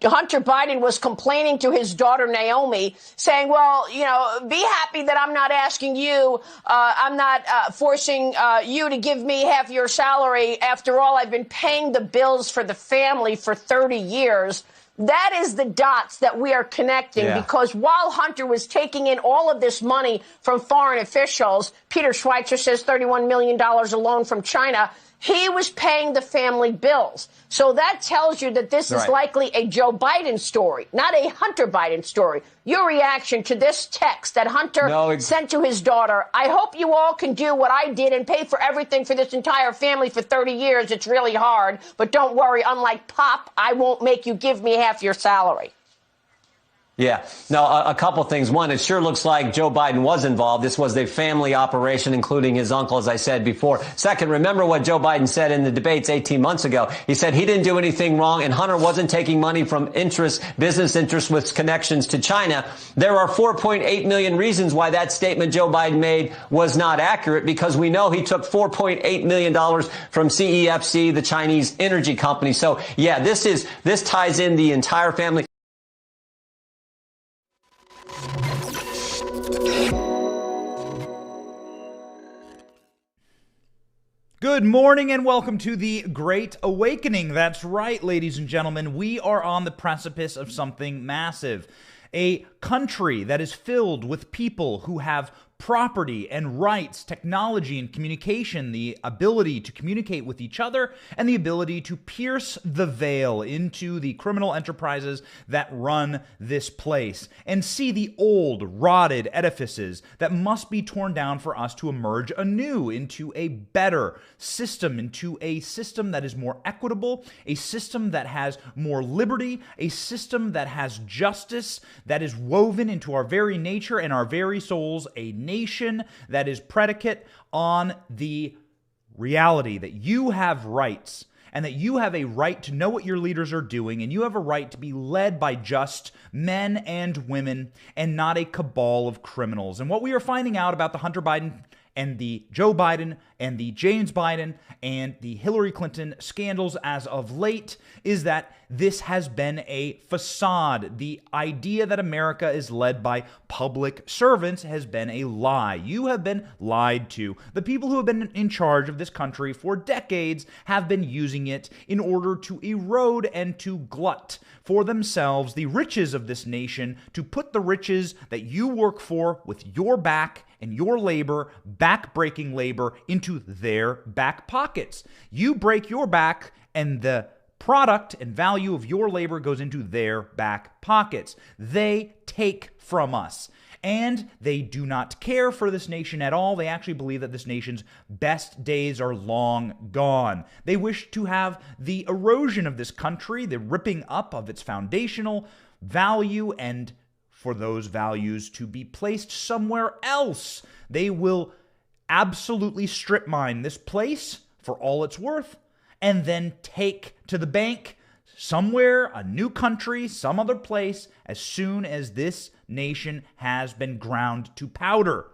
Hunter Biden was complaining to his daughter Naomi, saying, well, be happy that I'm not asking you, I'm not forcing you to give me half your salary. After all, I've been paying the bills for the family for 30 years. That is the dots that we are connecting, because while Hunter was taking in all of this money from foreign officials, Peter Schweitzer says $31 million alone from China, he was paying the family bills. So that tells you that this is likely a Joe Biden story, not a Hunter Biden story. Your reaction to this text that Hunter sent to his daughter: I hope you all can do what I did and pay for everything for this entire family for 30 years. It's really hard, but don't worry. Unlike Pop, I won't make you give me half your salary. Yeah. No, a couple things. One, it sure looks like Joe Biden was involved. This was a family operation, including his uncle, as I said before. Second, remember what Joe Biden said in the debates 18 months ago. He said he didn't do anything wrong, and Hunter wasn't taking money from business interests with connections to China. There are 4.8 million reasons why that statement Joe Biden made was not accurate, because we know he took $4.8 million from CEFC, the Chinese energy company. So, yeah, this ties in the entire family. Good morning and welcome to the Great Awakening. That's right, ladies and gentlemen. We are on the precipice of something massive. A country that is filled with people who have property and rights, technology and communication, the ability to communicate with each other, and the ability to pierce the veil into the criminal enterprises that run this place and see the old, rotted edifices that must be torn down for us to emerge anew into a better system, into a system that is more equitable, a system that has more liberty, a system that has justice, that is woven into our very nature and our very souls, a nation that is predicate on the reality that you have rights and that you have a right to know what your leaders are doing, and you have a right to be led by just men and women and not a cabal of criminals. And what we are finding out about the Hunter Biden and the Joe Biden and the James Biden and the Hillary Clinton scandals as of late is that this has been a facade. The idea that America is led by public servants has been a lie. You have been lied to. The people who have been in charge of this country for decades have been using it in order to erode and to glut for themselves the riches of this nation, to put the riches that you work for with your back and your labor, back-breaking labor, into their back pockets. You break your back, and the product and value of your labor goes into their back pockets. They take from us. And they do not care for this nation at all. They actually believe that this nation's best days are long gone. They wish to have the erosion of this country, the ripping up of its foundational value, and for those values to be placed somewhere else. They will absolutely strip mine this place for all it's worth and then take to the bank somewhere, a new country, some other place, as soon as this nation has been ground to powder.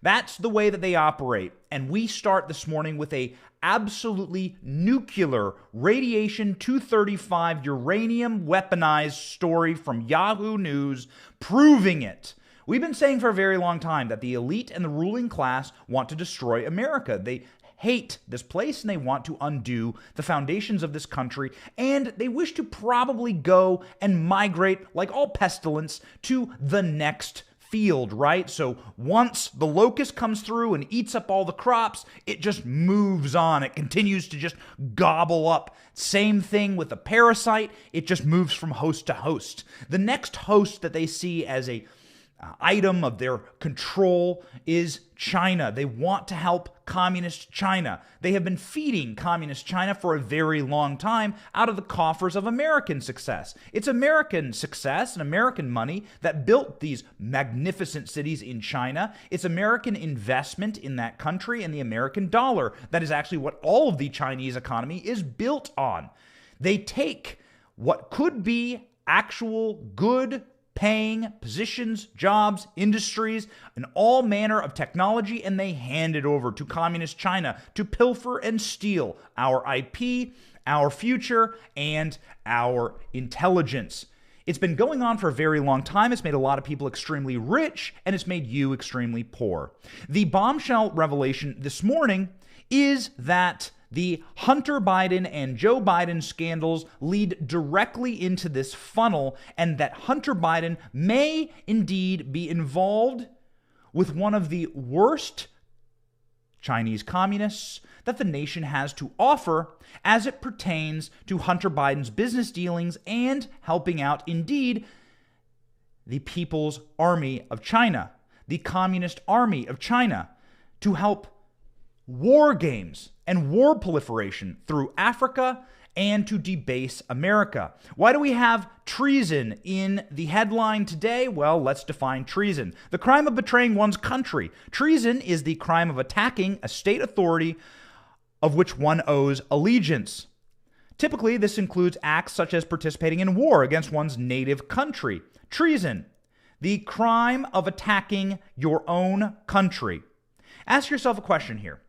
That's the way that they operate. And we start this morning with a absolutely nuclear radiation 235 uranium weaponized story from Yahoo News proving it. We've been saying for a very long time that the elite and the ruling class want to destroy America. They hate this place and they want to undo the foundations of this country, and they wish to probably go and migrate, like all pestilence, to the next field, right? So once the locust comes through and eats up all the crops, it just moves on. It continues to just gobble up. Same thing with the parasite. It just moves from host to host. The next host that they see as a item of their control is China. They want to help communist China. They have been feeding communist China for a very long time out of the coffers of American success. It's American success and American money that built these magnificent cities in China. It's American investment in that country and the American dollar. That is actually what all of the Chinese economy is built on. They take what could be actual good paying positions, jobs, industries, and all manner of technology, and they hand it over to communist China to pilfer and steal our IP, our future, and our intelligence. It's been going on for a very long time. It's made a lot of people extremely rich, and it's made you extremely poor. The bombshell revelation this morning is that the Hunter Biden and Joe Biden scandals lead directly into this funnel, and that Hunter Biden may indeed be involved with one of the worst Chinese communists that the nation has to offer as it pertains to Hunter Biden's business dealings and helping out, indeed, the People's Army of China, the Communist Army of China, to help war games and war proliferation through Africa and to debase America. Why do we have treason in the headline today? Well, let's define treason. The crime of betraying one's country. Treason is the crime of attacking a state authority of which one owes allegiance. Typically, this includes acts such as participating in war against one's native country. Treason, the crime of attacking your own country. Ask yourself a question here.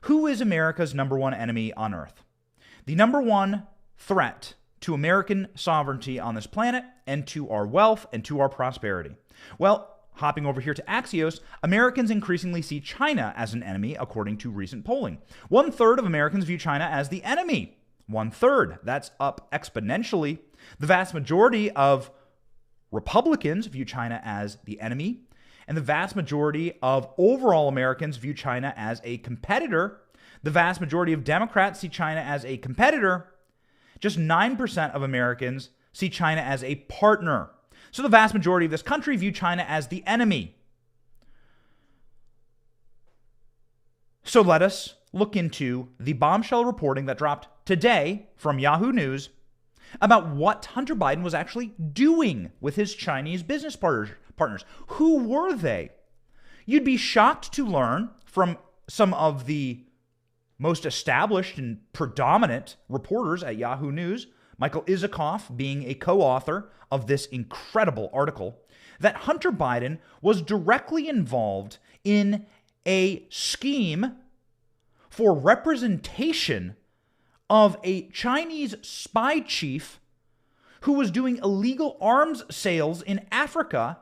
Who is America's number one enemy on earth? The number one threat to American sovereignty on this planet and to our wealth and to our prosperity. Well, hopping over here to Axios, Americans increasingly see China as an enemy, according to recent polling. 1/3 of Americans view China as the enemy. 1/3. That's up exponentially. The vast majority of Republicans view China as the enemy, and the vast majority of overall Americans view China as a competitor. The vast majority of Democrats see China as a competitor. Just 9% of Americans see China as a partner. So the vast majority of this country view China as the enemy. So let us look into the bombshell reporting that dropped today from Yahoo News about what Hunter Biden was actually doing with his Chinese business partners. Who were they? You'd be shocked to learn from some of the most established and predominant reporters at Yahoo News, Michael Isikoff being a co-author of this incredible article, that Hunter Biden was directly involved in a scheme for representation of a Chinese spy chief who was doing illegal arms sales in Africa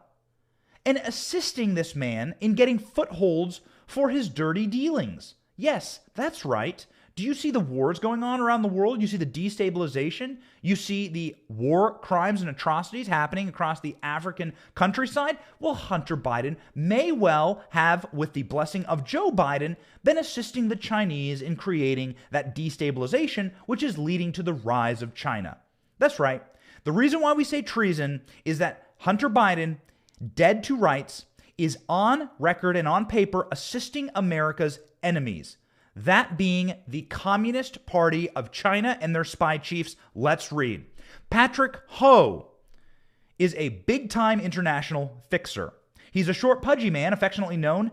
and assisting this man in getting footholds for his dirty dealings. Yes, that's right. Do you see the wars going on around the world? You see the destabilization? You see the war crimes and atrocities happening across the African countryside? Well, Hunter Biden may well have, with the blessing of Joe Biden, been assisting the Chinese in creating that destabilization, which is leading to the rise of China. That's right. The reason why we say treason is that Hunter Biden, dead to rights, is on record and on paper assisting America's enemies. That being the Communist Party of China and their spy chiefs. Let's read. Patrick Ho is a big-time international fixer. He's a short, pudgy man affectionately known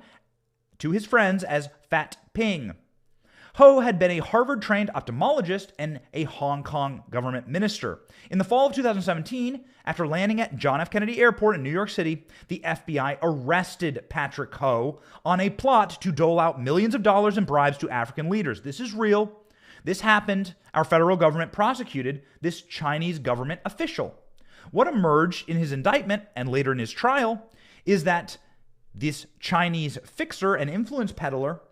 to his friends as Fat Ping. Ho had been a Harvard-trained ophthalmologist and a Hong Kong government minister. In the fall of 2017, after landing at John F. Kennedy Airport in New York City, the FBI arrested Patrick Ho on a plot to dole out millions of dollars in bribes to African leaders. This is real. This happened. Our federal government prosecuted this Chinese government official. What emerged in his indictment and later in his trial is that this Chinese fixer and influence peddler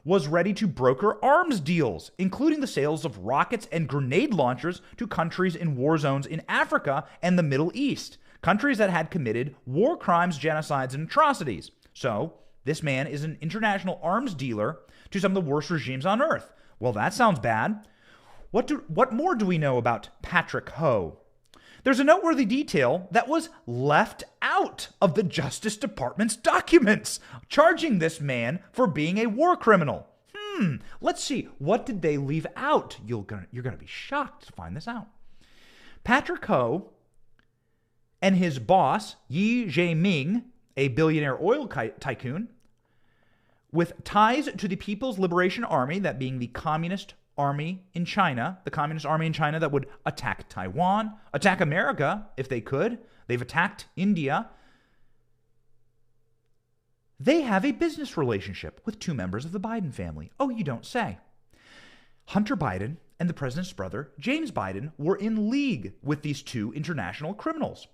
was ready to broker arms deals, including the sales of rockets and grenade launchers to countries in war zones in Africa and the Middle East, countries that had committed war crimes, genocides, and atrocities. So, this man is an international arms dealer to some of the worst regimes on earth. Well, that sounds bad. What more do we know about Patrick Ho? There's a noteworthy detail that was left out of the Justice Department's documents, charging this man for being a war criminal. Let's see. What did they leave out? You're going to be shocked to find this out. Patrick Ho and his boss, Yi Jae-ming, a billionaire oil tycoon, with ties to the People's Liberation Army, that being the Communist Army in China, the Communist Army in China that would attack Taiwan, attack America if they could. They've attacked India. They have a business relationship with two members of the Biden family. Oh, you don't say. Hunter Biden and the president's brother, James Biden, were in league with these two international criminals.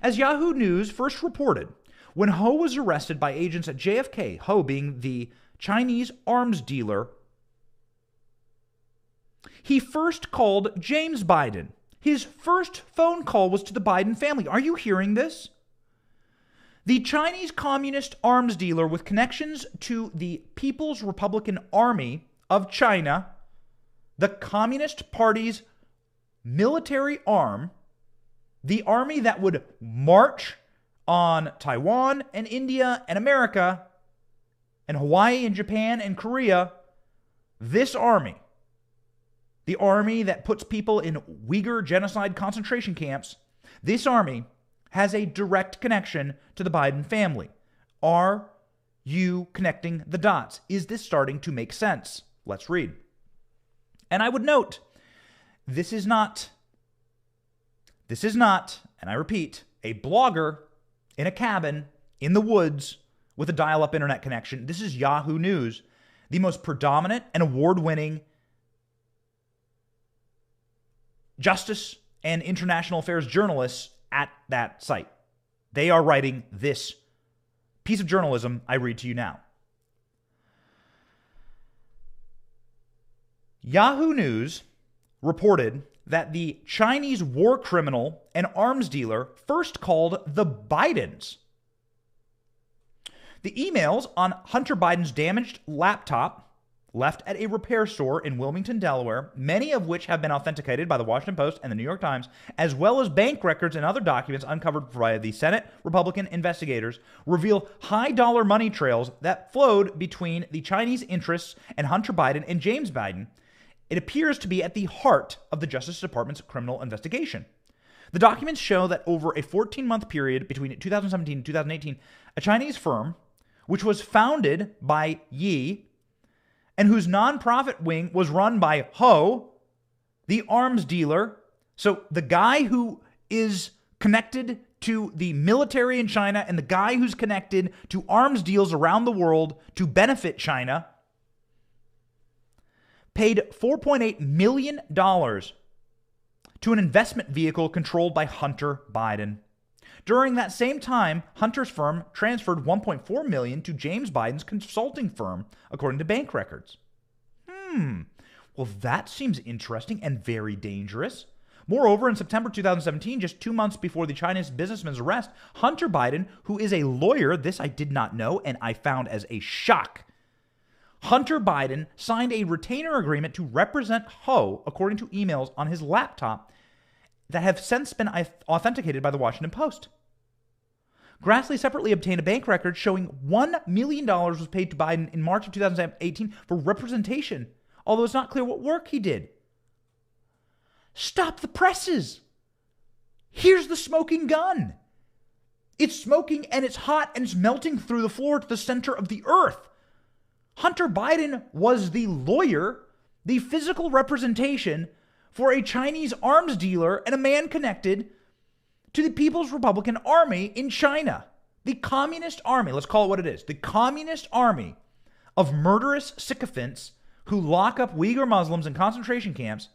As Yahoo News first reported, when Ho was arrested by agents at JFK, Ho being the Chinese arms dealer, he first called James Biden. His first phone call was to the Biden family. Are you hearing this? The Chinese communist arms dealer with connections to the People's Republican Army of China, the Communist Party's military arm, the army that would march on Taiwan and India and America and Hawaii and Japan and Korea, this army, the army that puts people in Uyghur genocide concentration camps, this army has a direct connection to the Biden family. Are you connecting the dots? Is this starting to make sense? Let's read. And I would note, this is not, and I repeat, a blogger in a cabin in the woods with a dial-up internet connection. This is Yahoo News, the most predominant and award-winning justice and international affairs journalists at that site. They are writing this piece of journalism I read to you now. Yahoo News reported that the Chinese war criminal and arms dealer first called the Bidens. The emails on Hunter Biden's damaged laptop left at a repair store in Wilmington, Delaware, many of which have been authenticated by the Washington Post and the New York Times, as well as bank records and other documents uncovered via the Senate Republican investigators, reveal high-dollar money trails that flowed between the Chinese interests and Hunter Biden and James Biden. It appears to be at the heart of the Justice Department's criminal investigation. The documents show that over a 14-month period between 2017 and 2018, a Chinese firm, which was founded by Yi, and whose nonprofit wing was run by Ho, the arms dealer. So the guy who is connected to the military in China and the guy who's connected to arms deals around the world to benefit China, paid $4.8 million to an investment vehicle controlled by Hunter Biden. During that same time, Hunter's firm transferred $1.4 million to James Biden's consulting firm, according to bank records. Well, that seems interesting and very dangerous. Moreover, in September 2017, just 2 months before the Chinese businessman's arrest, Hunter Biden, who is a lawyer, this I did not know and I found as a shock. Hunter Biden signed a retainer agreement to represent Ho, according to emails on his laptop that have since been authenticated by the Washington Post. Grassley separately obtained a bank record showing $1 million was paid to Biden in March of 2018 for representation, although it's not clear what work he did. Stop the presses. Here's the smoking gun. It's smoking and it's hot and it's melting through the floor to the center of the earth. Hunter Biden was the lawyer, the physical representation for a Chinese arms dealer and a man connected to the People's Republican Army in China. The Communist Army, let's call it what it is, the Communist Army of murderous sycophants who lock up Uyghur Muslims in concentration camps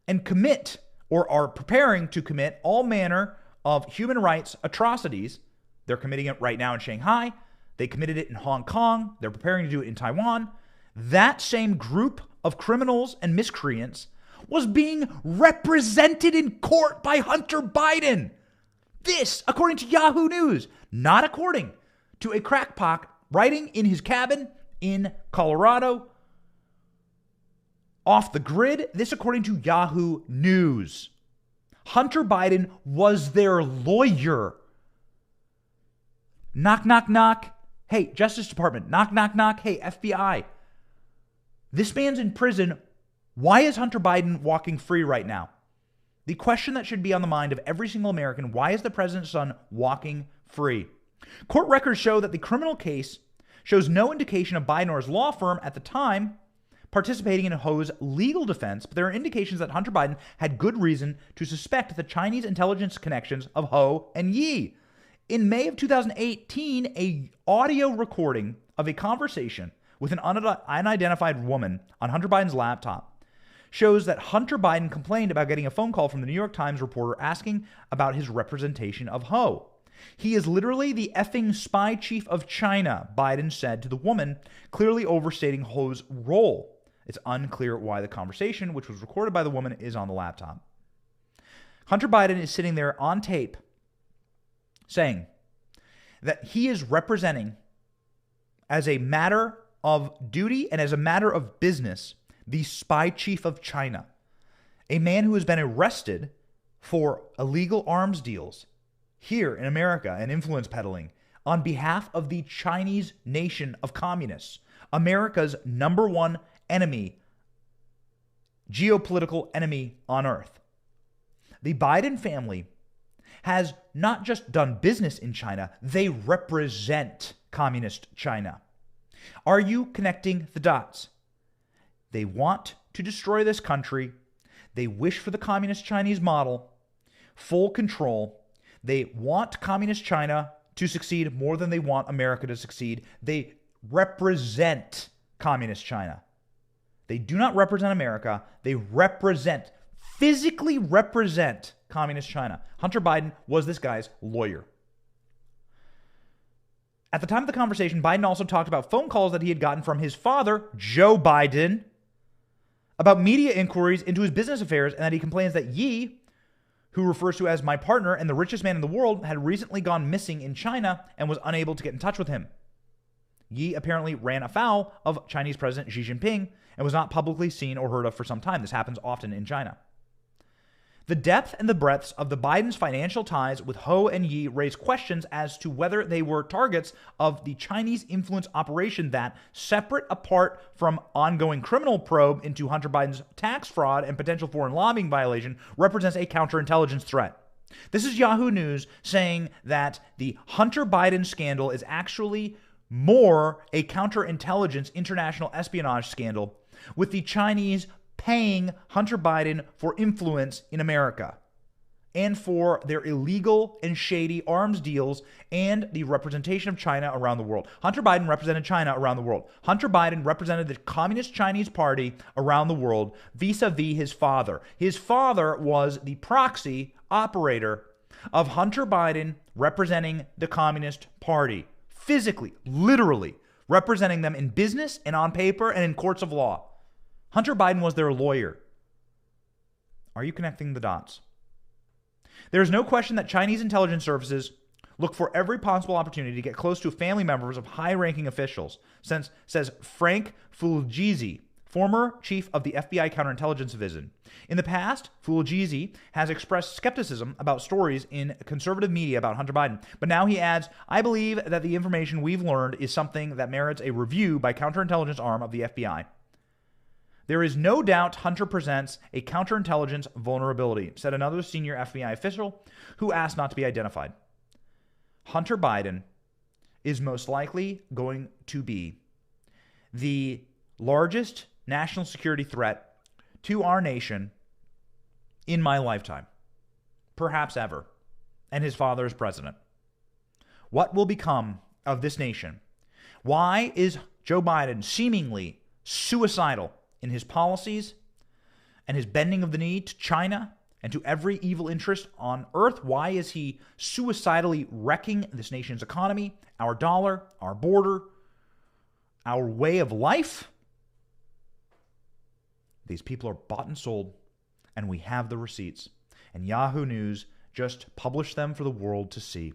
and commit or are preparing to commit all manner of human rights atrocities. They're committing it right now in Shanghai. They committed it in Hong Kong. They're preparing to do it in Taiwan. That same group of criminals and miscreants was being represented in court by Hunter Biden. This, according to Yahoo News, not according to a crackpot writing in his cabin in Colorado, off the grid. This, according to Yahoo News. Hunter Biden was their lawyer. Knock, knock, knock. Hey, Justice Department. Knock, knock, knock. Hey, FBI. This man's in prison. Why is Hunter Biden walking free right now? The question that should be on the mind of every single American, why is the president's son walking free? Court records show that the criminal case shows no indication of Biden or his law firm at the time participating in Ho's legal defense, but there are indications that Hunter Biden had good reason to suspect the Chinese intelligence connections of Ho and Yi. In May of 2018, an audio recording of a conversation with an unidentified woman on Hunter Biden's laptop shows that Hunter Biden complained about getting a phone call from the New York Times reporter asking about his representation of Ho. He is literally the effing spy chief of China, Biden said to the woman, clearly overstating Ho's role. It's unclear why the conversation, which was recorded by the woman, is on the laptop. Hunter Biden is sitting there on tape saying that he is representing, as a matter of duty and as a matter of business, the spy chief of China, a man who has been arrested for illegal arms deals here in America and influence peddling on behalf of the Chinese nation of communists, America's number one enemy, geopolitical enemy on earth. The Biden family has not just done business in China, they represent communist China. Are you connecting the dots? They want to destroy this country. They wish for the communist Chinese model, full control. They want communist China to succeed more than they want America to succeed. They represent communist China. They do not represent America. They physically represent communist China. Hunter Biden was this guy's lawyer. At the time of the conversation, Biden also talked about phone calls that he had gotten from his father, Joe Biden, about media inquiries into his business affairs, and that he complains that Yi, who refers to as my partner and the richest man in the world, had recently gone missing in China and was unable to get in touch with him. Yi apparently ran afoul of Chinese President Xi Jinping and was not publicly seen or heard of for some time. This happens often in China. The depth and the breadths of the Biden's financial ties with Ho and Yi raise questions as to whether they were targets of the Chinese influence operation that, separate apart from ongoing criminal probe into Hunter Biden's tax fraud and potential foreign lobbying violation, represents a counterintelligence threat. This is Yahoo News saying that the Hunter Biden scandal is actually more a counterintelligence international espionage scandal, with the Chinese paying Hunter Biden for influence in America and for their illegal and shady arms deals and the representation of China around the world. Hunter Biden represented China around the world. Hunter Biden represented the Communist Chinese Party around the world vis-a-vis his father. His father was the proxy operator of Hunter Biden representing the Communist Party, physically, literally representing them in business and on paper and in courts of law. Hunter Biden was their lawyer. Are you connecting the dots? There is no question that Chinese intelligence services look for every possible opportunity to get close to family members of high-ranking officials, says Frank Fulgizi, former chief of the FBI counterintelligence division. In the past, Fulgizi has expressed skepticism about stories in conservative media about Hunter Biden, but now he adds, I believe that the information we've learned is something that merits a review by counterintelligence arm of the FBI. There is no doubt Hunter presents a counterintelligence vulnerability, said another senior FBI official who asked not to be identified. Hunter Biden is most likely going to be the largest national security threat to our nation in my lifetime, perhaps ever, and his father is president. What will become of this nation? Why is Joe Biden seemingly suicidal in his policies and his bending of the knee to China and to every evil interest on earth? Why is he suicidally wrecking this nation's economy, our dollar, our border, our way of life? These people are bought and sold, and we have the receipts. And Yahoo News just published them for the world to see.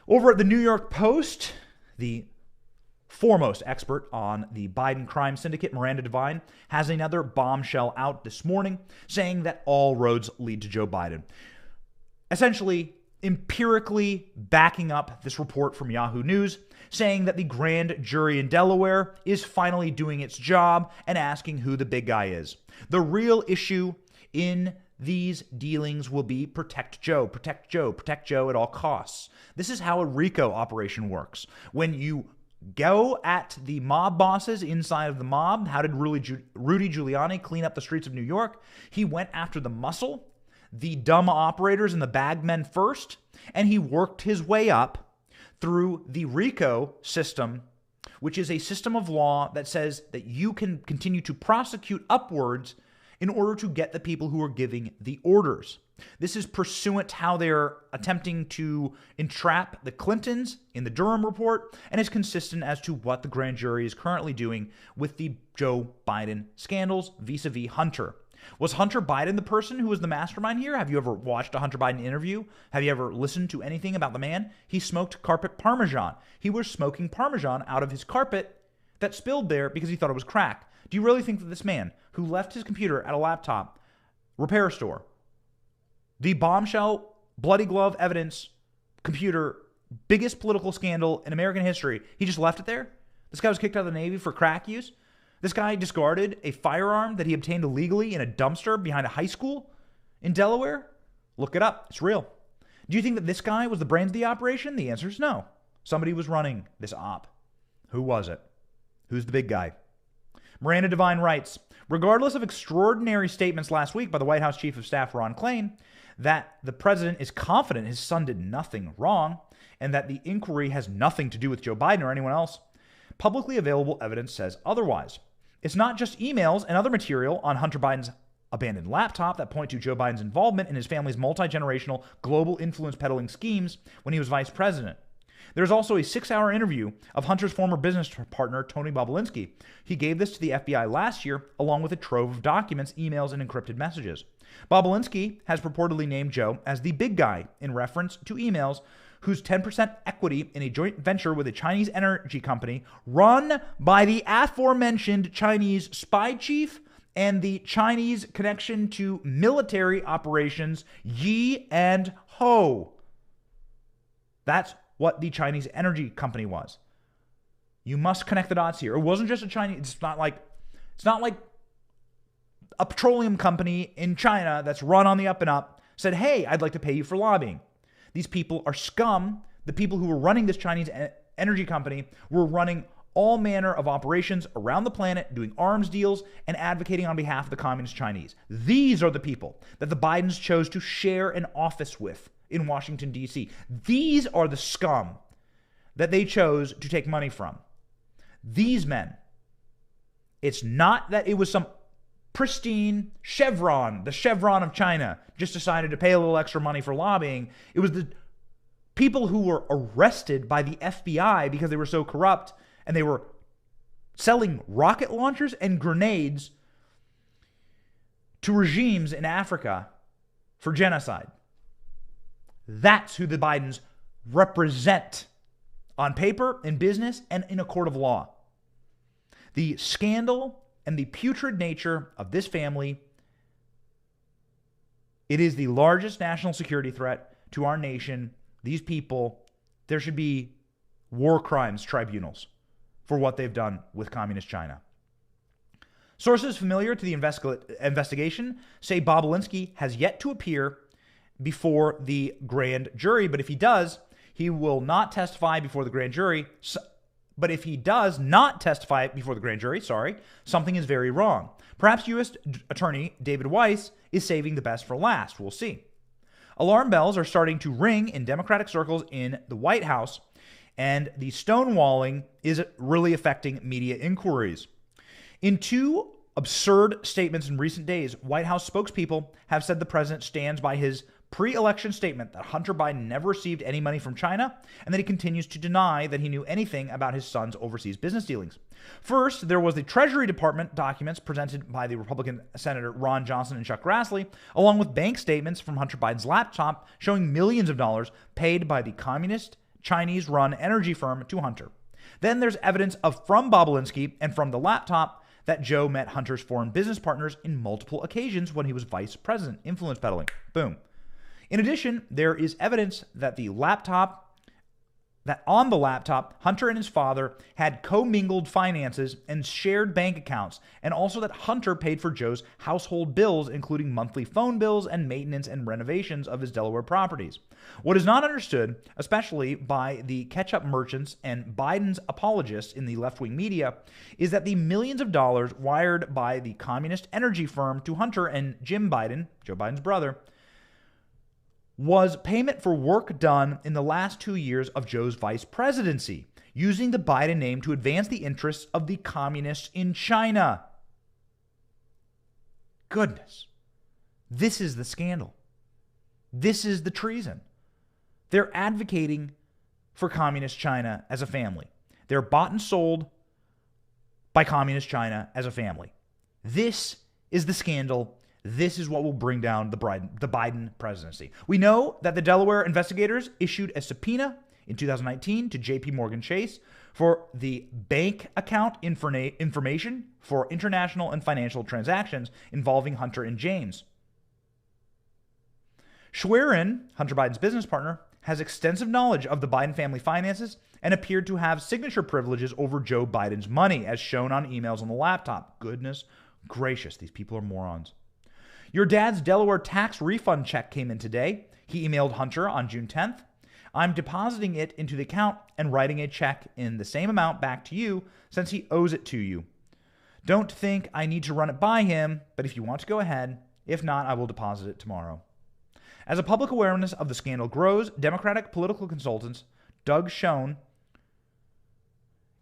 Over at the New York Post, the foremost expert on the Biden crime syndicate, Miranda Devine, has another bombshell out this morning saying that all roads lead to Joe Biden. Essentially, empirically backing up this report from Yahoo News, saying that the grand jury in Delaware is finally doing its job and asking who the big guy is. The real issue in these dealings will be protect Joe, protect Joe, protect Joe at all costs. This is how a RICO operation works. When you go at the mob bosses inside of the mob, how did Rudy Giuliani clean up the streets of New York? He went after the muscle, the dumb operators and the bagmen first, and he worked his way up through the RICO system which is a system of law that says that you can continue to prosecute upwards in order to get the people who are giving the orders. This is pursuant to how they're attempting to entrap the Clintons in the Durham report, and is consistent as to what the grand jury is currently doing with the Joe Biden scandals vis-a-vis Hunter. Was Hunter Biden the person who was the mastermind here? Have you ever watched a Hunter Biden interview? Have you ever listened to anything about the man? He smoked carpet Parmesan. He was smoking Parmesan out of his carpet that spilled there because he thought it was crack. Do you really think that this man who left his computer at a laptop repair store, the bombshell, bloody glove evidence computer, biggest political scandal in American history, he just left it there? This guy was kicked out of the Navy for crack use? This guy discarded a firearm that he obtained illegally in a dumpster behind a high school in Delaware? Look it up. It's real. Do you think that this guy was the brains of the operation? The answer is no. Somebody was running this op. Who was it? Who's the big guy? Miranda Devine writes, regardless of extraordinary statements last week by the White House Chief of Staff Ron Klain that the president is confident his son did nothing wrong and that the inquiry has nothing to do with Joe Biden or anyone else, publicly available evidence says otherwise. It's not just emails and other material on Hunter Biden's abandoned laptop that point to Joe Biden's involvement in his family's multi-generational global influence peddling schemes when he was vice president. There's also a 6-hour interview of Hunter's former business partner, Tony Bobulinski. He gave this to the FBI last year, along with a trove of documents, emails, and encrypted messages. Bobulinski has purportedly named Joe as the big guy in reference to emails whose 10% equity in a joint venture with a Chinese energy company run by the aforementioned Chinese spy chief and the Chinese connection to military operations Yi and Ho. That's what the Chinese energy company was. You must connect the dots here. It wasn't just a Chinese, it's not like a petroleum company in China that's run on the up and up said, hey, I'd like to pay you for lobbying. These people are scum. The people who were running this Chinese energy company were running all manner of operations around the planet, doing arms deals and advocating on behalf of the communist Chinese. These are the people that the Bidens chose to share an office with in Washington, D.C. These are the scum that they chose to take money from. These men. It's not that it was some pristine Chevron, the Chevron of China, just decided to pay a little extra money for lobbying. It was the people who were arrested by the FBI because they were so corrupt and they were selling rocket launchers and grenades to regimes in Africa for genocide. That's who the Bidens represent on paper, in business, and in a court of law. The scandal and the putrid nature of this family, it is the largest national security threat to our nation. These people, there should be war crimes tribunals for what they've done with communist China. Sources familiar to the investigation say Bobulinski has yet to appear before the grand jury, but if he does, he will not testify before the grand jury. But if he does not testify before the grand jury, something is very wrong. Perhaps U.S. Attorney David Weiss is saving the best for last. We'll see. Alarm bells are starting to ring in Democratic circles in the White House, and the stonewalling is really affecting media inquiries. In two absurd statements in recent days, White House spokespeople have said the president stands by his pre-election statement that Hunter Biden never received any money from China and that he continues to deny that he knew anything about his son's overseas business dealings. First, there was the Treasury Department documents presented by the Republican Senator Ron Johnson and Chuck Grassley, along with bank statements from Hunter Biden's laptop showing millions of dollars paid by the communist Chinese-run energy firm to Hunter. Then there's evidence from Bobulinski and from the laptop that Joe met Hunter's foreign business partners in multiple occasions when he was vice president. Influence peddling. Boom. In addition, there is evidence that on the laptop, Hunter and his father had commingled finances and shared bank accounts, and also that Hunter paid for Joe's household bills, including monthly phone bills and maintenance and renovations of his Delaware properties. What is not understood, especially by the ketchup merchants and Biden's apologists in the left-wing media, is that the millions of dollars wired by the communist energy firm to Hunter and Jim Biden, Joe Biden's brother, was payment for work done in the last 2 years of Joe's vice presidency. using the Biden name to advance the interests of the communists in China. Goodness. This is the scandal. This is the treason. They're advocating for communist China as a family. They're bought and sold by communist China as a family. This is the scandal. This is what will bring down the Biden presidency. We know that the Delaware investigators issued a subpoena in 2019 to JP Morgan Chase for the bank account information for international and financial transactions involving Hunter and James. Schwerin, Hunter Biden's business partner, has extensive knowledge of the Biden family finances and appeared to have signature privileges over Joe Biden's money, as shown on emails on the laptop. Goodness gracious, these people are morons. Your dad's Delaware tax refund check came in today. He emailed Hunter on June 10th. I'm depositing it into the account and writing a check in the same amount back to you since he owes it to you. Don't think I need to run it by him, but if you want to go ahead, if not, I will deposit it tomorrow. As a public awareness of the scandal grows, Democratic political consultant Doug Schoen,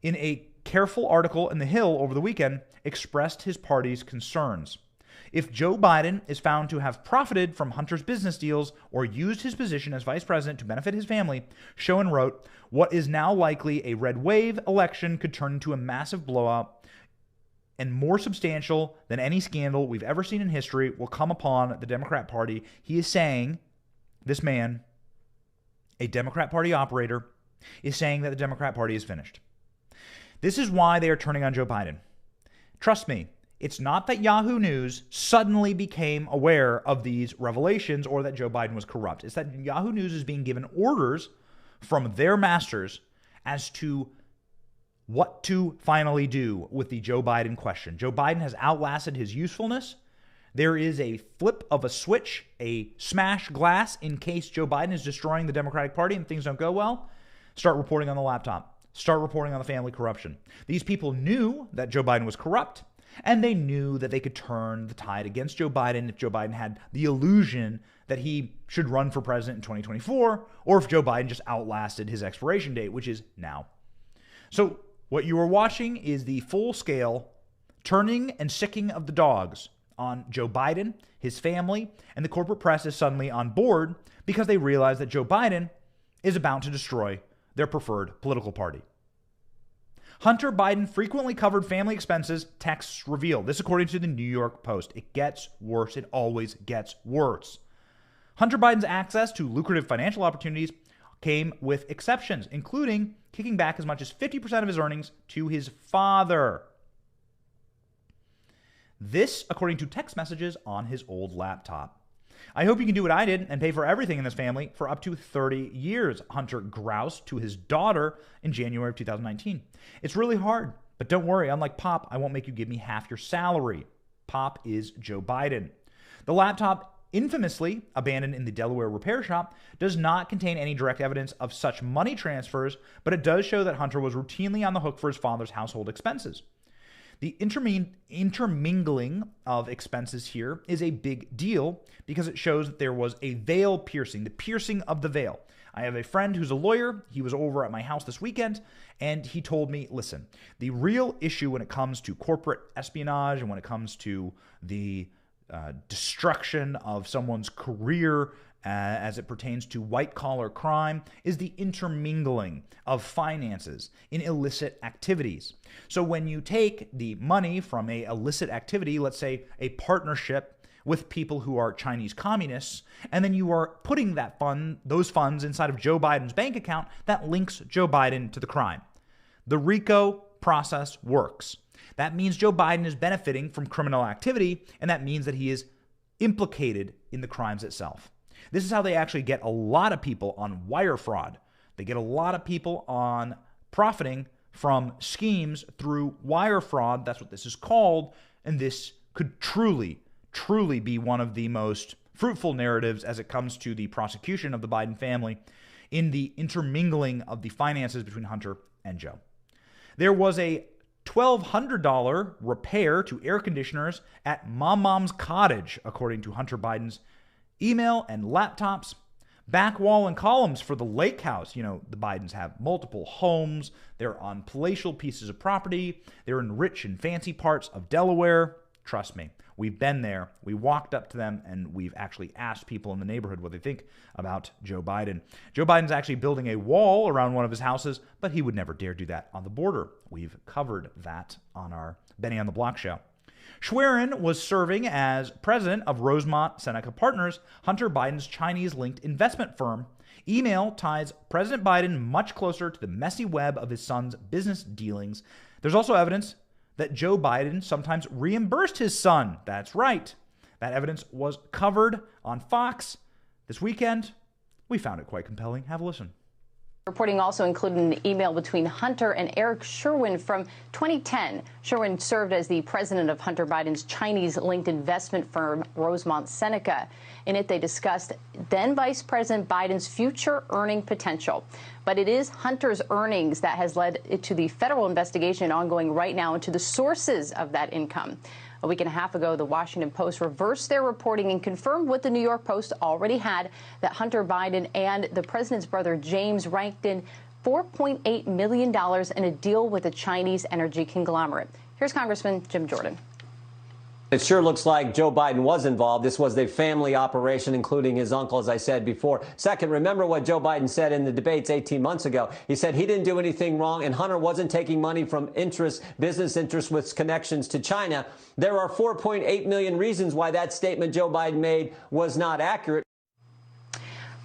in a careful article in The Hill over the weekend, expressed his party's concerns. If Joe Biden is found to have profited from Hunter's business deals or used his position as vice president to benefit his family, Schoen wrote, what is now likely a red wave election could turn into a massive blowout and more substantial than any scandal we've ever seen in history will come upon the Democrat Party. He is saying, this man, a Democrat Party operator, is saying that the Democrat Party is finished. This is why they are turning on Joe Biden. Trust me, it's not that Yahoo News suddenly became aware of these revelations or that Joe Biden was corrupt. It's that Yahoo News is being given orders from their masters as to what to finally do with the Joe Biden question. Joe Biden has outlasted his usefulness. There is a flip of a switch, a smash glass in case Joe Biden is destroying the Democratic Party and things don't go well. Start reporting on the laptop. Start reporting on the family corruption. These people knew that Joe Biden was corrupt, and they knew that they could turn the tide against Joe Biden if Joe Biden had the illusion that he should run for president in 2024, or if Joe Biden just outlasted his expiration date, which is now. So what you are watching is the full-scale turning and sicking of the dogs on Joe Biden, his family, and the corporate press is suddenly on board because they realize that Joe Biden is about to destroy their preferred political party. Hunter Biden frequently covered family expenses, texts reveal. This according to the New York Post. It gets worse. It always gets worse. Hunter Biden's access to lucrative financial opportunities came with exceptions, including kicking back as much as 50% of his earnings to his father. This, according to text messages on his old laptop. I hope you can do what I did and pay for everything in this family for up to 30 years, Hunter groused to his daughter in January of 2019. It's really hard, but don't worry. Unlike Pop, I won't make you give me half your salary. Pop is Joe Biden. The laptop, infamously abandoned in the Delaware repair shop, does not contain any direct evidence of such money transfers, but it does show that Hunter was routinely on the hook for his father's household expenses. The intermingling of expenses here is a big deal because it shows that there was a veil piercing, the piercing of the veil. I have a friend who's a lawyer. He was over at my house this weekend, and he told me, listen, the real issue when it comes to corporate espionage and when it comes to the destruction of someone's career as it pertains to white-collar crime is the intermingling of finances in illicit activities. So when you take the money from an illicit activity, let's say a partnership with people who are Chinese communists, and then you are putting those funds inside of Joe Biden's bank account, that links Joe Biden to the crime. The RICO process works. That means Joe Biden is benefiting from criminal activity, and that means that he is implicated in the crimes itself. This is how they actually get a lot of people on wire fraud. They get a lot of people on profiting from schemes through wire fraud. That's what this is called. And this could truly be one of the most fruitful narratives as it comes to the prosecution of the Biden family in the intermingling of the finances between Hunter and Joe. There was a $1,200 repair to air conditioners at Mom's cottage, according to Hunter Biden's email and laptops. back wall and columns for the lake house. You know, the Bidens have multiple homes. They're on palatial pieces of property. They're in rich and fancy parts of Delaware. Trust me, we've been there. We walked up to them, and we've actually asked people in the neighborhood what they think about Joe Biden. Joe Biden's actually building a wall around one of his houses, but he would never dare do that on the border. We've covered that on our Benny on the Block show. Schwerin was serving as president of Rosemont Seneca Partners, Hunter Biden's Chinese-linked investment firm. Email ties President Biden much closer to the messy web of his son's business dealings. There's also evidence that Joe Biden sometimes reimbursed his son. That's right. That evidence was covered on Fox this weekend. We found it quite compelling. Have a listen. Reporting also included an email between Hunter and Eric Sherwin from 2010. Sherwin served as the president of Hunter Biden's Chinese-linked investment firm, Rosemont Seneca. In it, they discussed then Vice President Biden's future earning potential. But it is Hunter's earnings that has led it to the federal investigation ongoing right now into the sources of that income. A week and a half ago, the Washington Post reversed their reporting and confirmed what the New York Post already had, that Hunter Biden and the president's brother James ranked in $4.8 million in a deal with a Chinese energy conglomerate. Here's Congressman Jim Jordan. It sure looks like Joe Biden was involved. This was a family operation, including his uncle, as I said before. Second, remember what Joe Biden said in the debates 18 months ago. He said he didn't do anything wrong, and Hunter wasn't taking money from business interests with connections to China. There are 4.8 million reasons why that statement Joe Biden made was not accurate.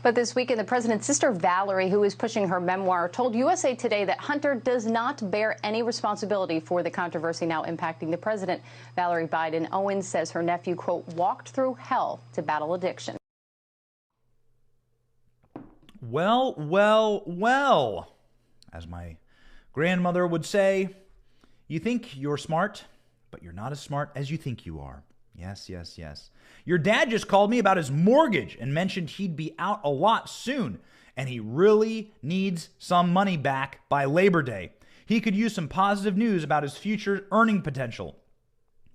But this weekend, the president's sister, Valerie, who is pushing her memoir, told USA Today that Hunter does not bear any responsibility for the controversy now impacting the president. Valerie Biden Owens says her nephew, quote, walked through hell to battle addiction. Well, well, well. As my grandmother would say, you think you're smart, but you're not as smart as you think you are. Yes, yes, yes. Your dad just called me about his mortgage and mentioned he'd be out a lot soon, and he really needs some money back by Labor Day. He could use some positive news about his future earning potential.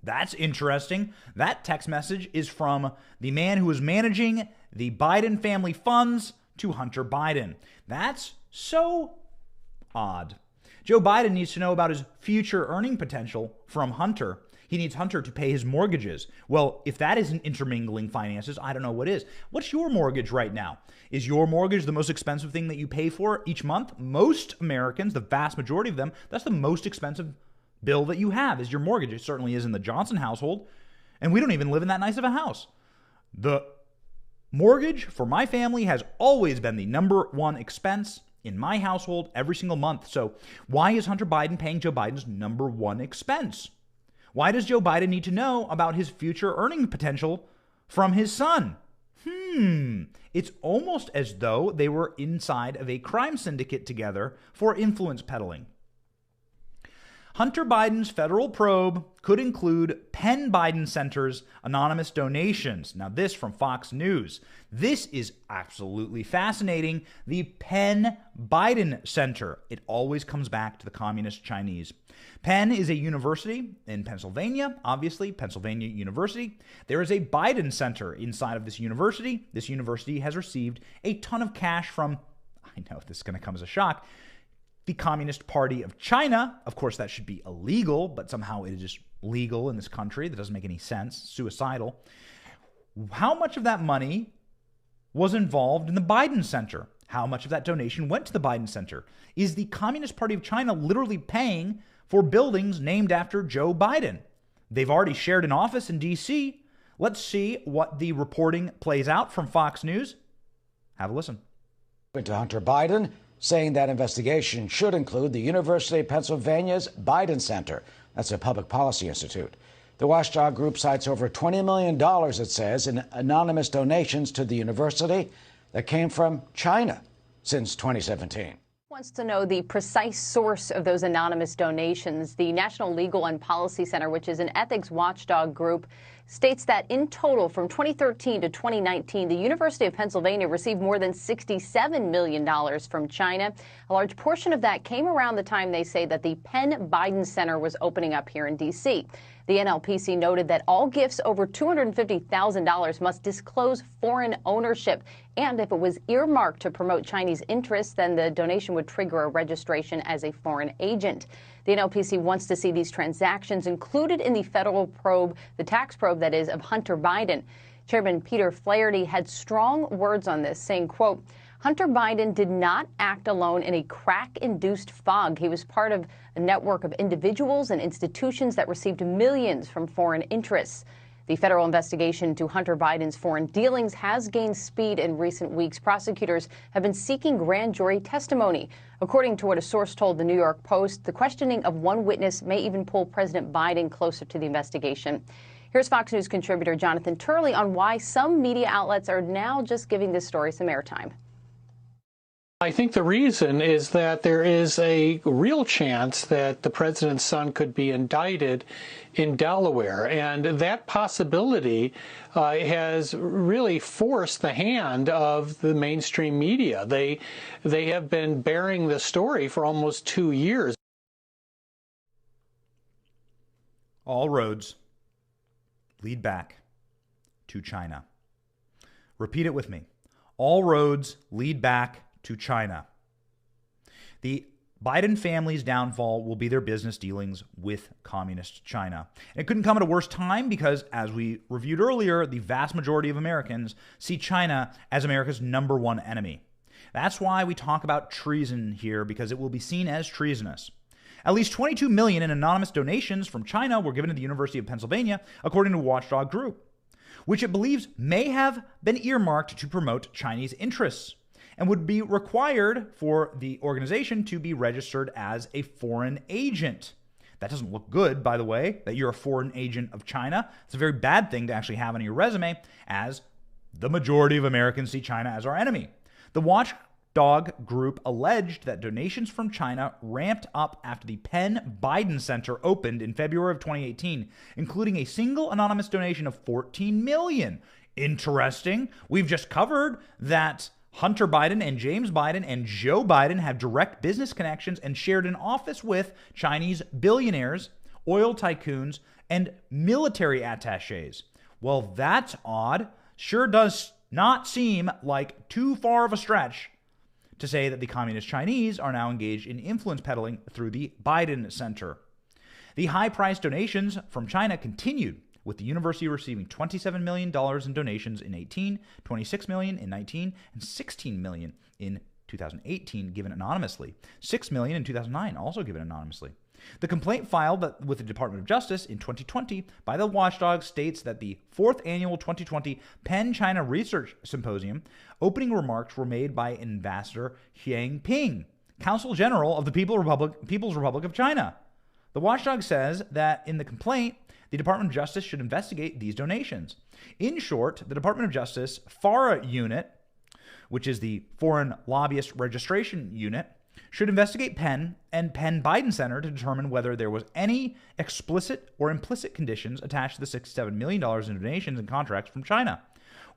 That's interesting. That text message is from the man who is managing the Biden family funds to Hunter Biden. That's so odd. Joe Biden needs to know about his future earning potential from Hunter. He needs Hunter to pay his mortgages. Well, if that isn't intermingling finances, I don't know what is. What's your mortgage right now? Is your mortgage the most expensive thing that you pay for each month? Most Americans, the vast majority of them, that's the most expensive bill that you have is your mortgage. It certainly is in the Johnson household. And we don't even live in that nice of a house. The mortgage for my family has always been the number one expense in my household every single month. So why is Hunter Biden paying Joe Biden's number one expense? Why does Joe Biden need to know about his future earning potential from his son? It's almost as though they were inside of a crime syndicate together for influence peddling. Hunter Biden's federal probe could include Penn Biden Center's anonymous donations. Now, this from Fox News. This is absolutely fascinating. The Penn Biden Center. It always comes back to the communist Chinese. Penn is a university in Pennsylvania, obviously, Pennsylvania University. There is a Biden Center inside of this university. This university has received a ton of cash from, I know this is going to come as a shock, the Communist Party of China. Of course, that should be illegal, but somehow it is just legal in this country. That doesn't make any sense. Suicidal. How much of that money was involved in the Biden Center? How much of that donation went to the Biden Center? Is the Communist Party of China literally paying for buildings named after Joe Biden? They've already shared an office in D.C. Let's see what the reporting plays out from Fox News. Have a listen. To Hunter Biden, saying that investigation should include the University of Pennsylvania's Biden Center. That's a public policy institute. The watchdog group cites over $20 million, it says, in anonymous donations to the university that came from China since 2017. Wants to know the precise source of those anonymous donations. The National Legal and Policy Center, which is an ethics watchdog group, states that in total from 2013 to 2019, the University of Pennsylvania received more than $67 million from China. A large portion of that came around the time they say that the Penn Biden Center was opening up here in D.C. The NLPC noted that all gifts over $250,000 must disclose foreign ownership. And if it was earmarked to promote Chinese interests, then the donation would trigger a registration as a foreign agent. The NLPC wants to see these transactions included in the federal probe, the tax probe, that is, of Hunter Biden. Chairman Peter Flaherty had strong words on this, saying, quote, Hunter Biden did not act alone in a crack-induced fog. He was part of a network of individuals and institutions that received millions from foreign interests. The federal investigation into Hunter Biden's foreign dealings has gained speed in recent weeks. Prosecutors have been seeking grand jury testimony. According to what a source told the New York Post, the questioning of one witness may even pull President Biden closer to the investigation. Here's Fox News contributor Jonathan Turley on why some media outlets are now just giving this story some airtime. I think the reason is that there is a real chance that the president's son could be indicted in Delaware, and that possibility has really forced the hand of the mainstream media. They have been bearing the story for almost 2 years. All roads lead back to China. Repeat it with me. All roads lead back to China. The Biden family's downfall will be their business dealings with communist China. And it couldn't come at a worse time because, as we reviewed earlier, the vast majority of Americans see China as America's #1 enemy. That's why we talk about treason here, because it will be seen as treasonous. At least 22 million in anonymous donations from China were given to the University of Pennsylvania, according to a watchdog group, which it believes may have been earmarked to promote Chinese interests, and would be required for the organization to be registered as a foreign agent. That doesn't look good, by the way, that you're a foreign agent of China. It's a very bad thing to actually have on your resume, as the majority of Americans see China as our enemy. The watchdog group alleged that donations from China ramped up after the Penn Biden Center opened in February of 2018, including a single anonymous donation of $14 million. Interesting. We've just covered that Hunter Biden and James Biden and Joe Biden have direct business connections and shared an office with Chinese billionaires, oil tycoons, and military attachés. Well, that's odd. Sure does not seem like too far of a stretch to say that the communist Chinese are now engaged in influence peddling through the Biden Center. The high-priced donations from China continued, with the university receiving $27 million in donations in 18, $26 million in 19, and $16 million in 2018 given anonymously, $6 million in 2009 also given anonymously. The complaint filed with the Department of Justice in 2020 by the watchdog states that the 4th annual 2020 Penn China Research Symposium opening remarks were made by Ambassador Xiang Ping, Consul General of the People's Republic of China. The watchdog says that in the complaint, the Department of Justice should investigate these donations. In short, the Department of Justice FARA unit, which is the Foreign Lobbyist Registration Unit, should investigate Penn and Penn Biden Center to determine whether there was any explicit or implicit conditions attached to the $67 million in donations and contracts from China,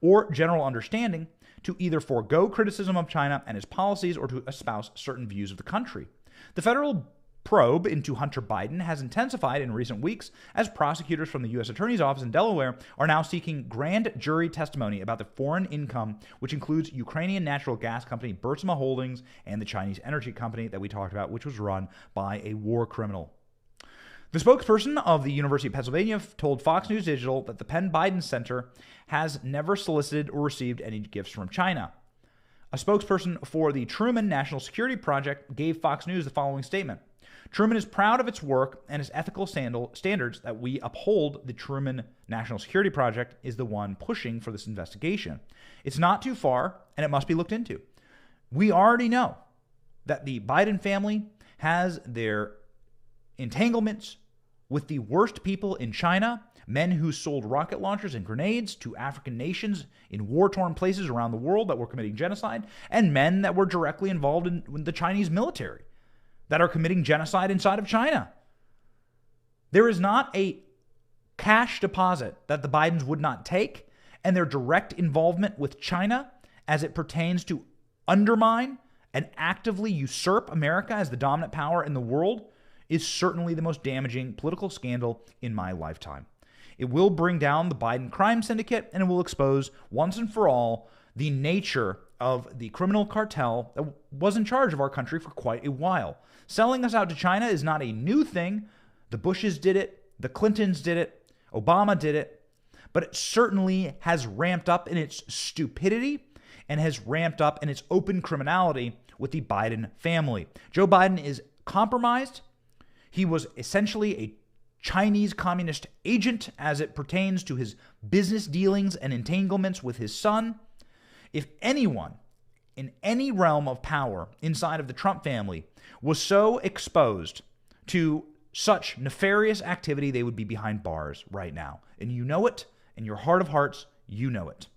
or general understanding to either forego criticism of China and its policies or to espouse certain views of the country. The federal probe into Hunter Biden has intensified in recent weeks as prosecutors from the U.S. Attorney's Office in Delaware are now seeking grand jury testimony about the foreign income, which includes Ukrainian natural gas company Burisma Holdings and the Chinese energy company that we talked about, which was run by a war criminal. The spokesperson of the University of Pennsylvania told Fox News Digital that the Penn Biden Center has never solicited or received any gifts from China. A spokesperson for the Truman National Security Project gave Fox News the following statement. Truman is proud of its work and its ethical standards that we uphold. The Truman National Security Project is the one pushing for this investigation. It's not too far, and it must be looked into. We already know that the Biden family has their entanglements with the worst people in China, men who sold rocket launchers and grenades to African nations in war-torn places around the world that were committing genocide, and men that were directly involved in the Chinese military that are committing genocide inside of China. There is not a cash deposit that the Bidens would not take, and their direct involvement with China as it pertains to undermine and actively usurp America as the dominant power in the world is certainly the most damaging political scandal in my lifetime. It will bring down the Biden crime syndicate, and it will expose once and for all the nature of the criminal cartel that was in charge of our country for quite a while. Selling us out to China is not a new thing. The Bushes did it, the Clintons did it, Obama did it, but it certainly has ramped up in its stupidity and has ramped up in its open criminality with the Biden family. Joe Biden is compromised. He was essentially a Chinese communist agent as it pertains to his business dealings and entanglements with his son. If anyone in any realm of power inside of the Trump family was so exposed to such nefarious activity, they would be behind bars right now. And you know it. In your heart of hearts, you know it.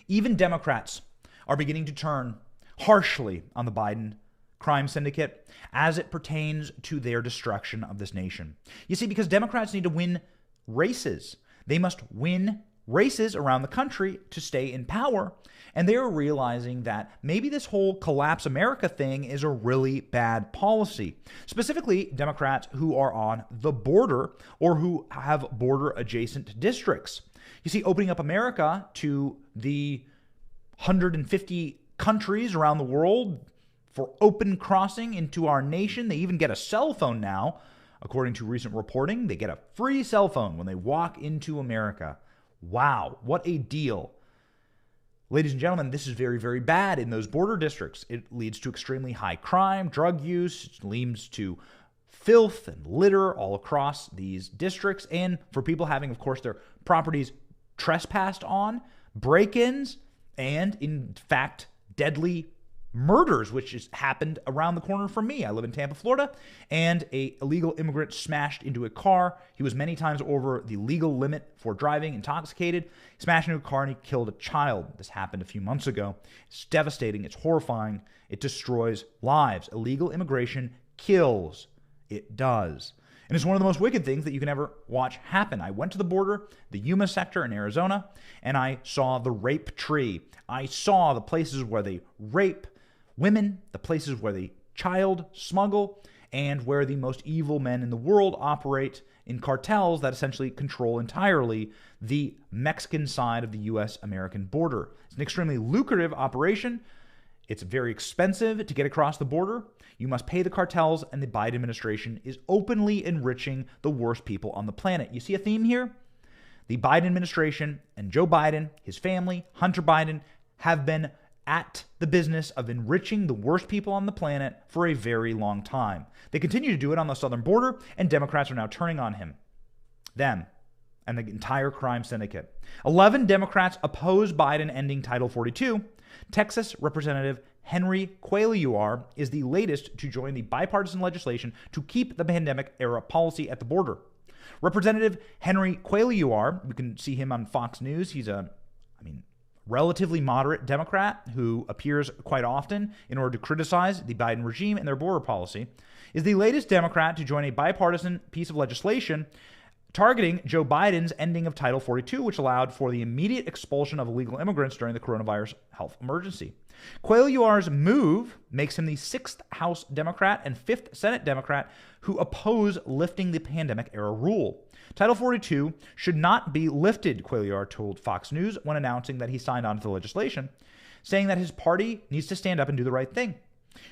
Even Democrats are beginning to turn harshly on the Biden crime syndicate as it pertains to their destruction of this nation. You see, because Democrats need to win races. They must win races around the country to stay in power. And they're realizing that maybe this whole Collapse America thing is a really bad policy. Specifically, Democrats who are on the border or who have border adjacent districts. You see, opening up America to the 150 countries around the world for open crossing into our nation. They even get a cell phone now. According to recent reporting, they get a free cell phone when they walk into America. Wow, what a deal. Ladies and gentlemen, this is very, very bad in those border districts. It leads to extremely high crime, drug use. It leads to filth and litter all across these districts. And for people having, of course, their properties trespassed on, break-ins, and in fact, deadly murders, which has happened around the corner from me. I live in Tampa, Florida, and an illegal immigrant smashed into a car. He was many times over the legal limit for driving intoxicated. He smashed into a car and he killed a child. This happened a few months ago. It's devastating. It's horrifying. It destroys lives. Illegal immigration kills. It does. And it's one of the most wicked things that you can ever watch happen. I went to the border, the Yuma sector in Arizona, and I saw the rape tree. I saw the places where they rape women, the places where they child smuggle, and where the most evil men in the world operate in cartels that essentially control entirely the Mexican side of the U.S.-American border. It's an extremely lucrative operation. It's very expensive to get across the border. You must pay the cartels, and the Biden administration is openly enriching the worst people on the planet. You see a theme here? The Biden administration and Joe Biden, his family, Hunter Biden, have been at the business of enriching the worst people on the planet for a very long time. They continue to do it on the southern border, and Democrats are now turning on them, and the entire crime syndicate. 11 Democrats oppose Biden ending Title 42. Texas Representative Henry Cuellar is the latest to join the bipartisan legislation to keep the pandemic-era policy at the border. Representative Henry Cuellar, you can see him on Fox News. He's relatively moderate Democrat who appears quite often in order to criticize the Biden regime and their border policy, is the latest Democrat to join a bipartisan piece of legislation targeting Joe Biden's ending of Title 42, which allowed for the immediate expulsion of illegal immigrants during the coronavirus health emergency. Cuellar's move makes him the 6th House Democrat and 5th Senate Democrat who oppose lifting the pandemic-era rule. Title 42 should not be lifted, Cuellar told Fox News when announcing that he signed on to the legislation, saying that his party needs to stand up and do the right thing.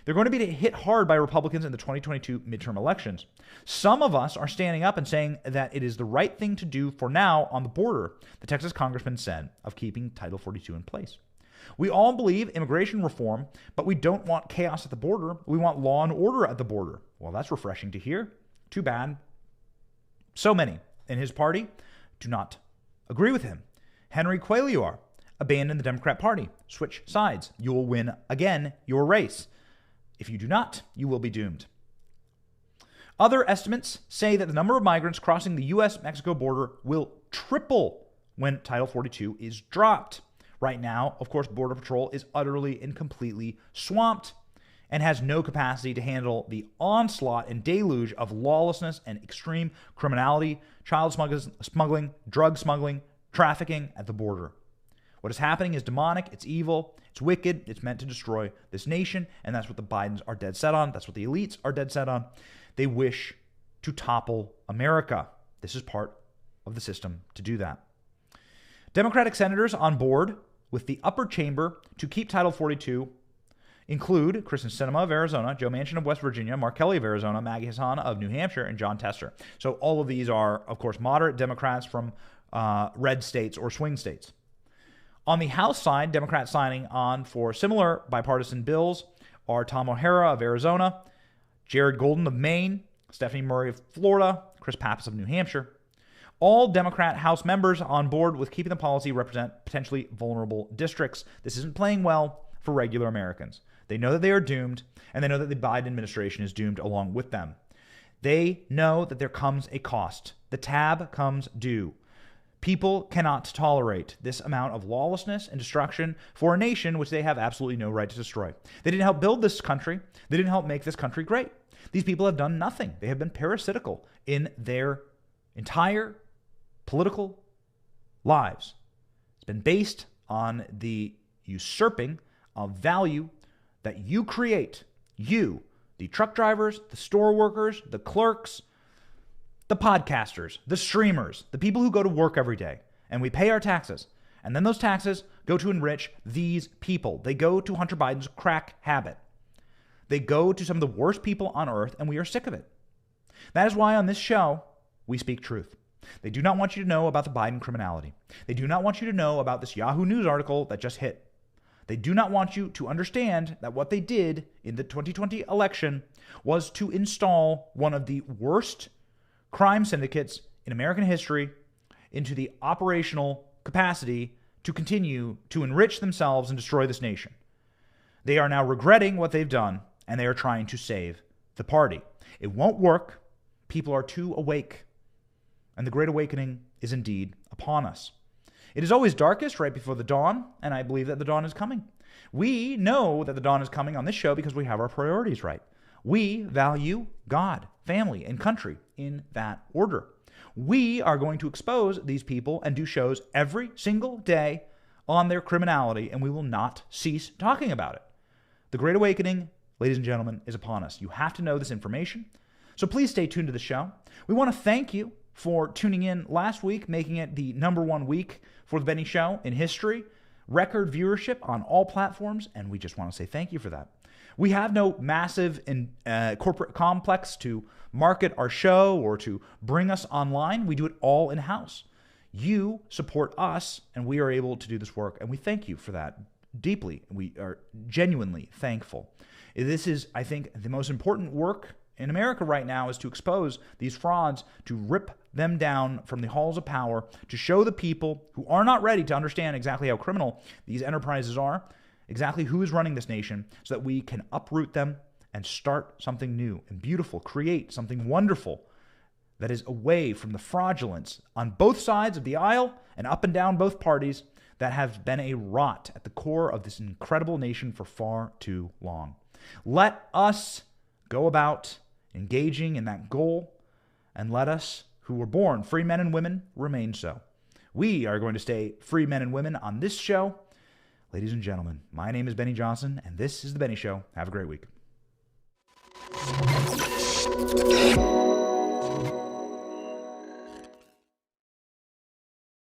They're going to be hit hard by Republicans in the 2022 midterm elections. Some of us are standing up and saying that it is the right thing to do for now on the border, the Texas congressman said, of keeping Title 42 in place. We all believe immigration reform, but we don't want chaos at the border. We want law and order at the border. Well, that's refreshing to hear. Too bad. So many in his party do not agree with him. Henry Cuellar, abandon the Democrat Party. Switch sides. You will win again your race. If you do not, you will be doomed. Other estimates say that the number of migrants crossing the U.S.-Mexico border will triple when Title 42 is dropped. Right now, of course, Border Patrol is utterly and completely swamped and has no capacity to handle the onslaught and deluge of lawlessness and extreme criminality, child smuggling, drug smuggling, trafficking at the border. What is happening is demonic, it's evil, it's wicked, it's meant to destroy this nation, and that's what the Bidens are dead set on. That's what the elites are dead set on. They wish to topple America. This is part of the system to do that. Democratic senators on board with the upper chamber to keep Title 42 include Kristen Sinema of Arizona, Joe Manchin of West Virginia, Mark Kelly of Arizona, Maggie Hassan of New Hampshire, and John Tester. So all of these are, of course, moderate Democrats from red states or swing states. On the House side, Democrats signing on for similar bipartisan bills are Tom O'Hara of Arizona, Jared Golden of Maine, Stephanie Murray of Florida, Chris Pappas of New Hampshire. All Democrat House members on board with keeping the policy represent potentially vulnerable districts. This isn't playing well for regular Americans. They know that they are doomed, and they know that the Biden administration is doomed along with them. They know that there comes a cost. The tab comes due. People cannot tolerate this amount of lawlessness and destruction for a nation which they have absolutely no right to destroy. They didn't help build this country. They didn't help make this country great. These people have done nothing. They have been parasitical in their entire political lives. It's been based on the usurping of value that you create. You, the truck drivers, the store workers, the clerks, the podcasters, the streamers, the people who go to work every day, and we pay our taxes. And then those taxes go to enrich these people. They go to Hunter Biden's crack habit. They go to some of the worst people on earth, and we are sick of it. That is why on this show, we speak truth. They do not want you to know about the Biden criminality. They do not want you to know about this Yahoo News article that just hit. They do not want you to understand that what they did in the 2020 election was to install one of the worst crime syndicates in American history into the operational capacity to continue to enrich themselves and destroy this nation. They are now regretting what they've done, and they are trying to save the party. It won't work. People are too awake, and the Great Awakening is indeed upon us. It is always darkest right before the dawn, and I believe that the dawn is coming. We know that the dawn is coming on this show because we have our priorities right. We value God, family, and country in that order. We are going to expose these people and do shows every single day on their criminality, and we will not cease talking about it. The Great Awakening, ladies and gentlemen, is upon us. You have to know this information. So please stay tuned to the show. We want to thank you for tuning in last week, making it the #1 week for the Benny Show in history. Record viewership on all platforms, and we just want to say thank you for that. We have no massive corporate complex to market our show or to bring us online. We do it all in-house. You support us, and we are able to do this work, and we thank you for that deeply. We are genuinely thankful. This is, I think, the most important work in America right now is to expose these frauds, to rip them down from the halls of power, to show the people who are not ready to understand exactly how criminal these enterprises are, exactly who is running this nation, so that we can uproot them and start something new and beautiful, create something wonderful that is away from the fraudulence on both sides of the aisle and up and down both parties that have been a rot at the core of this incredible nation for far too long. Let us go about engaging in that goal, and let us, who were born free men and women, remain so. We are going to stay free men and women on this show. Ladies and gentlemen, my name is Benny Johnson, and this is The Benny Show. Have a great week.